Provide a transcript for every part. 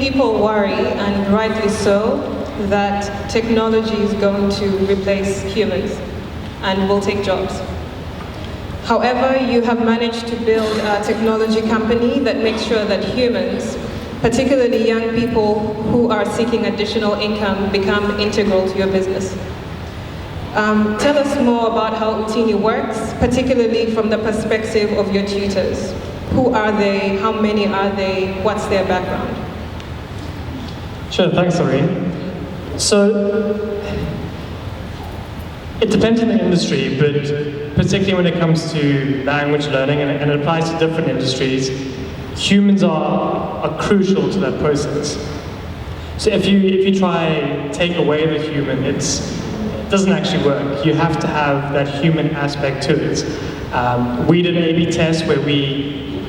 people worry, and rightly so, that technology is going to replace humans and will take jobs. However, you have managed to build a technology company that makes sure that humans, particularly young people who are seeking additional income, become integral to your business. Tell us more about how Uthini works, particularly from the perspective of your tutors. Who are they? How many are they? What's their background? Sure, thanks, Irene. So, it depends on the industry, but particularly when it comes to language learning, and it applies to different industries, humans are crucial to that process. So if you try take away the human, it doesn't actually work. You have to have that human aspect to it. We did an A/B test where we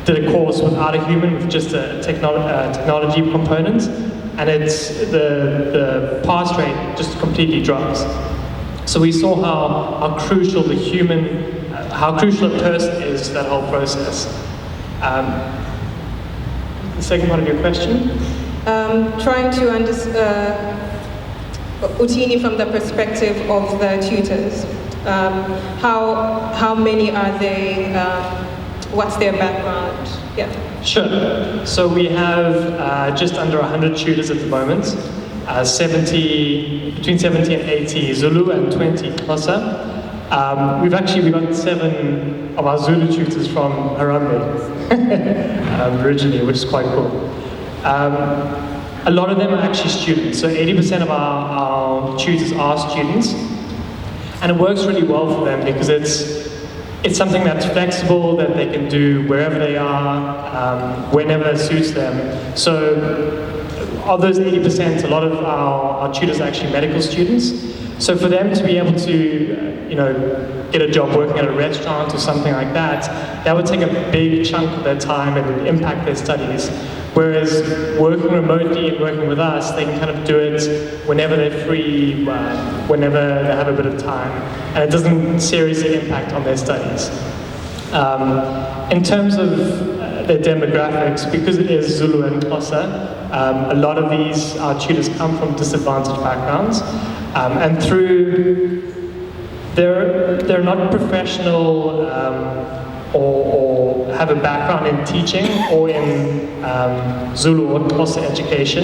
did a course without a human, with just a technology component, and the pass rate just completely drops. So we saw how crucial how crucial a person is to that whole process. The second part of your question? Trying to understand Uthini from the perspective of the tutors. How many are they? What's their background? Yeah. Sure. So we have just under 100 tutors at the moment. Between 70 and 80 Zulu and 20 Xhosa. We got 7 of our Zulu tutors from Harare originally, which is quite cool. A lot of them are actually students, so 80% of our tutors are students, and it works really well for them because it's something that's flexible, that they can do wherever they are, whenever it suits them. So of those 80%, a lot of our tutors are actually medical students. So for them to be able to, get a job working at a restaurant or something like that, that would take a big chunk of their time and would impact their studies. Whereas working remotely and working with us, they can kind of do it whenever they're free, whenever they have a bit of time, and it doesn't seriously impact on their studies. In terms of their demographics, because it is Zulu and Xhosa, a lot of our tutors come from disadvantaged backgrounds, and they're not professional or have a background in teaching or in Zulu or Xhosa education,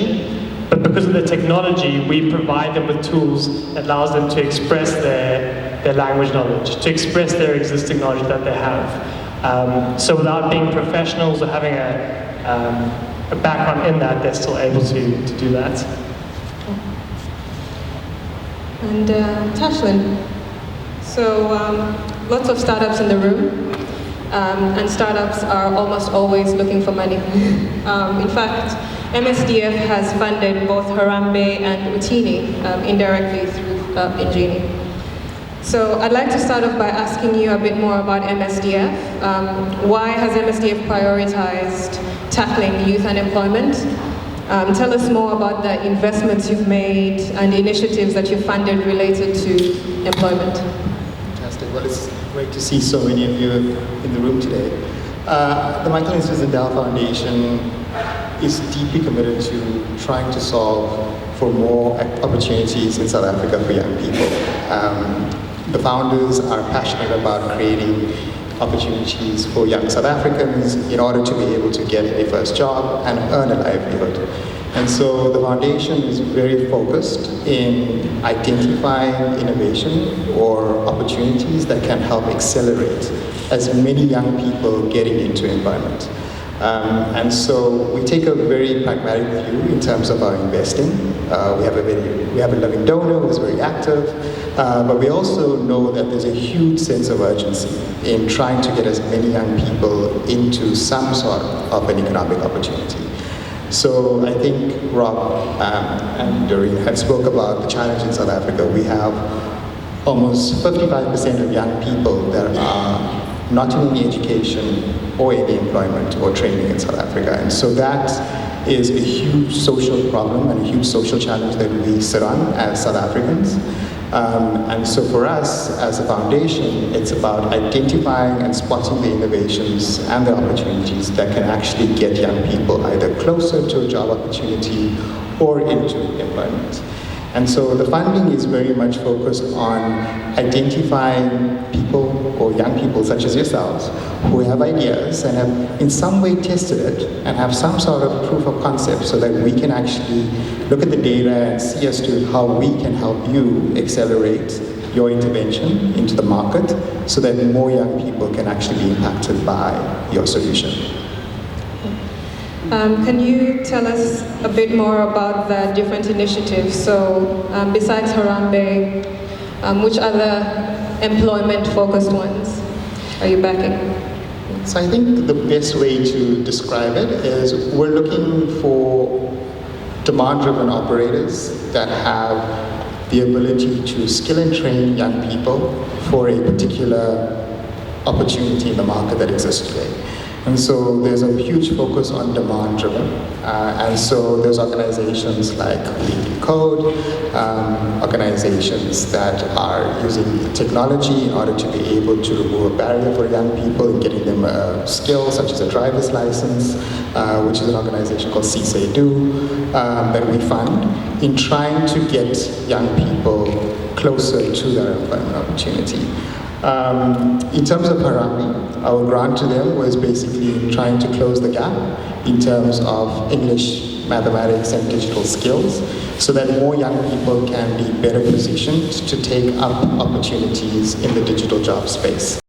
but because of the technology, we provide them with tools that allows them to express their language knowledge, to express their existing knowledge that they have. So without being professionals or having a background in that, they're still able to do that. And Thashlin, so lots of startups in the room, and startups are almost always looking for money. In fact, MSDF has funded both Harambee and Uthini indirectly through Ingenie. So I'd like to start off by asking you a bit more about MSDF. Why has MSDF prioritized tackling youth unemployment? Tell us more about the investments you've made and the initiatives that you've funded related to employment. Fantastic. Well, it's great to see so many of you in the room today. The Michael and Susan Dell Foundation is deeply committed to trying to solve for more opportunities in South Africa for young people. The founders are passionate about creating opportunities for young South Africans in order to be able to get a first job and earn a livelihood. And so the foundation is very focused in identifying innovation or opportunities that can help accelerate as many young people getting into employment. And so we take a very pragmatic view in terms of our investing. We have a loving donor who is very active, but we also know that there's a huge sense of urgency in trying to get as many young people into some sort of an economic opportunity. So I think Rob and Doreen had spoke about the challenge in South Africa. We have almost 55% of young people that are not in any education or any employment or training in South Africa. And so that is a huge social problem and a huge social challenge that we sit on as South Africans. And so for us as a foundation, it's about identifying and spotting the innovations and the opportunities that can actually get young people either closer to a job opportunity or into employment. And so the funding is very much focused on identifying people or young people such as yourselves who have ideas and have in some way tested it and have some sort of proof of concept so that we can actually look at the data and see as to how we can help you accelerate your intervention into the market so that more young people can actually be impacted by your solution. Can you tell us a bit more about the different initiatives? So besides Harambe, which other employment-focused ones are you backing? So I think the best way to describe it is we're looking for demand-driven operators that have the ability to skill and train young people for a particular opportunity in the market that exists today. And so there's a huge focus on demand-driven. And so there's organizations like Lead Code, organizations that are using technology in order to be able to remove a barrier for young people and getting them a skill such as a driver's license, which is an organization called CSADU that we fund in trying to get young people closer to their employment opportunity. In terms of Harambe, our grant to them was basically trying to close the gap in terms of English, mathematics, and digital skills so that more young people can be better positioned to take up opportunities in the digital job space.